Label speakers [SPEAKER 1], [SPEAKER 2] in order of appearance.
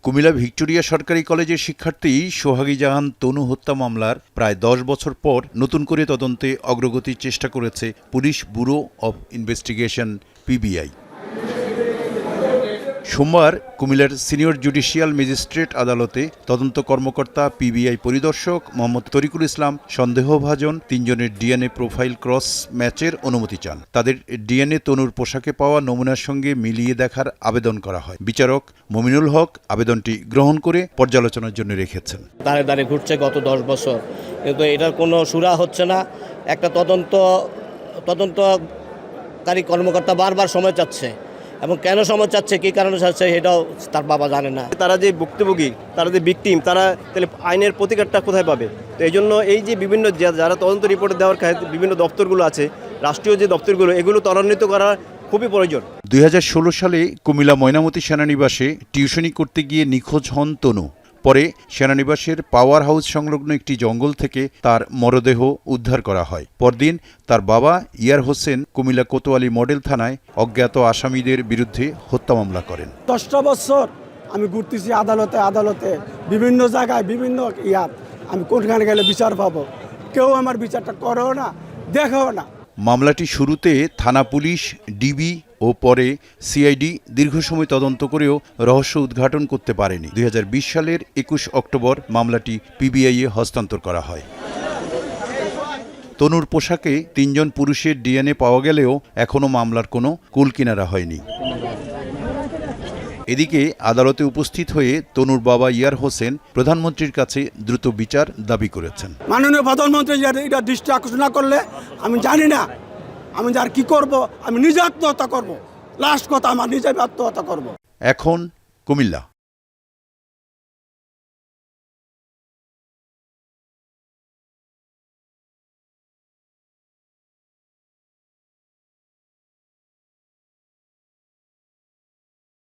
[SPEAKER 1] Comilla Victoria সরকারি কলেজের শিক্ষার্থী সোহাগী জাহান তনু হত্যা মামলার প্রায় ১০ বছর পর নতুন করে তদন্তে অগ্রগতির চেষ্টা করেছে police bureau of investigation PBI. সোমবার কুমিল্লার সিনিয়র জুডিশিয়াল ম্যাজিস্ট্রেট আদালতে তদন্ত কর্মকর্তা পিবিআই পরিদর্শক মোহাম্মদ তরিকুল ইসলাম সন্দেহভাজন ৩ জনের ডিএনএ প্রোফাইল ক্রস ম্যাচের অনুমতি চান। তাদের ডিএনএ তনুর পোশাকে পাওয়া নমুনার সঙ্গে মিলিয়ে দেখার আবেদন করা হয়। বিচারক মমিনুল হক আবেদনটি গ্রহণ করে পর্যালোচনার জন্য রেখেছেন।
[SPEAKER 2] দাঁড়ে দাঁড়িয়ে ঘুরছে গত ১০ বছর, কিন্তু এটার কোনো সুরা হচ্ছে না। একটা তদন্তকারী কর্মকর্তা বারবার সময় চাচ্ছে, এবং কেন সময় চাচ্ছে, কী কারণে চাচ্ছে, এটাও তার বাবা জানে না।
[SPEAKER 3] তারা যে ভুক্তভোগী, তারা যে ভিকটিম, তারা তাহলে আইনের প্রতিকারটা কোথায় পাবে? তো এই জন্য এই যে বিভিন্ন যারা তদন্ত রিপোর্ট দেওয়ার বিভিন্ন দপ্তরগুলো আছে, রাষ্ট্রীয় যে দপ্তরগুলো, এগুলো ত্বরান্বিত করা খুবই প্রয়োজন।
[SPEAKER 1] ২০১৬ সালে কুমিল্লা ময়নামতি সেনানিবাসে টিউশনি করতে গিয়ে নিখোঁজ হন তনু। পরে সেনানিবাসের পাওয়ার হাউস সংলগ্ন একটি জঙ্গল থেকে তার মরদেহ উদ্ধার করা হয়। পরদিন তার বাবা ইয়ার হোসেন কুমিল্লা কোতোয়ালি মডেল থানায় অজ্ঞাত আসামিদের বিরুদ্ধে হত্যা মামলা করেন।
[SPEAKER 4] 10টা বছর আমি ঘুরতেছি আদালতে বিভিন্ন জায়গায় বিভিন্ন আমি কোনখানে গেলে বিচার পাবো, কেউ আমার বিচারটা করেও না, দেখেও না।
[SPEAKER 1] মামলাটি শুরুতে থানা পুলিশ, ডিবি ও পরে সিআইডি দীর্ঘ সময় তদন্ত করেও রহস্য উদ্ঘাটন করতে পারেনি। ২০২০ সালের ২১ অক্টোবর মামলাটি পিবিআইয়ে হস্তান্তর করা হয়। তনুর পোশাকে ৩ জন পুরুষের ডিএনএ পাওয়া গেলেও এখনও মামলার কোনো কুলকিনারা হয়নি। এদিকে আদালতে উপস্থিত হয়ে তনুর বাবা ইয়ার হোসেন প্রধানমন্ত্রীর কাছে দ্রুত বিচার দাবি করেছেন।
[SPEAKER 4] মাননীয় প্রধানমন্ত্রী এটা দৃষ্টি আকর্ষণ না করলে আমি জানি না আমি আর কি করব। আমি নিজে আত্মহত্যা করব। লাস্ট কথা, আমার নিজে আত্মহত্যা করব।
[SPEAKER 1] এখন কুমিল্লা।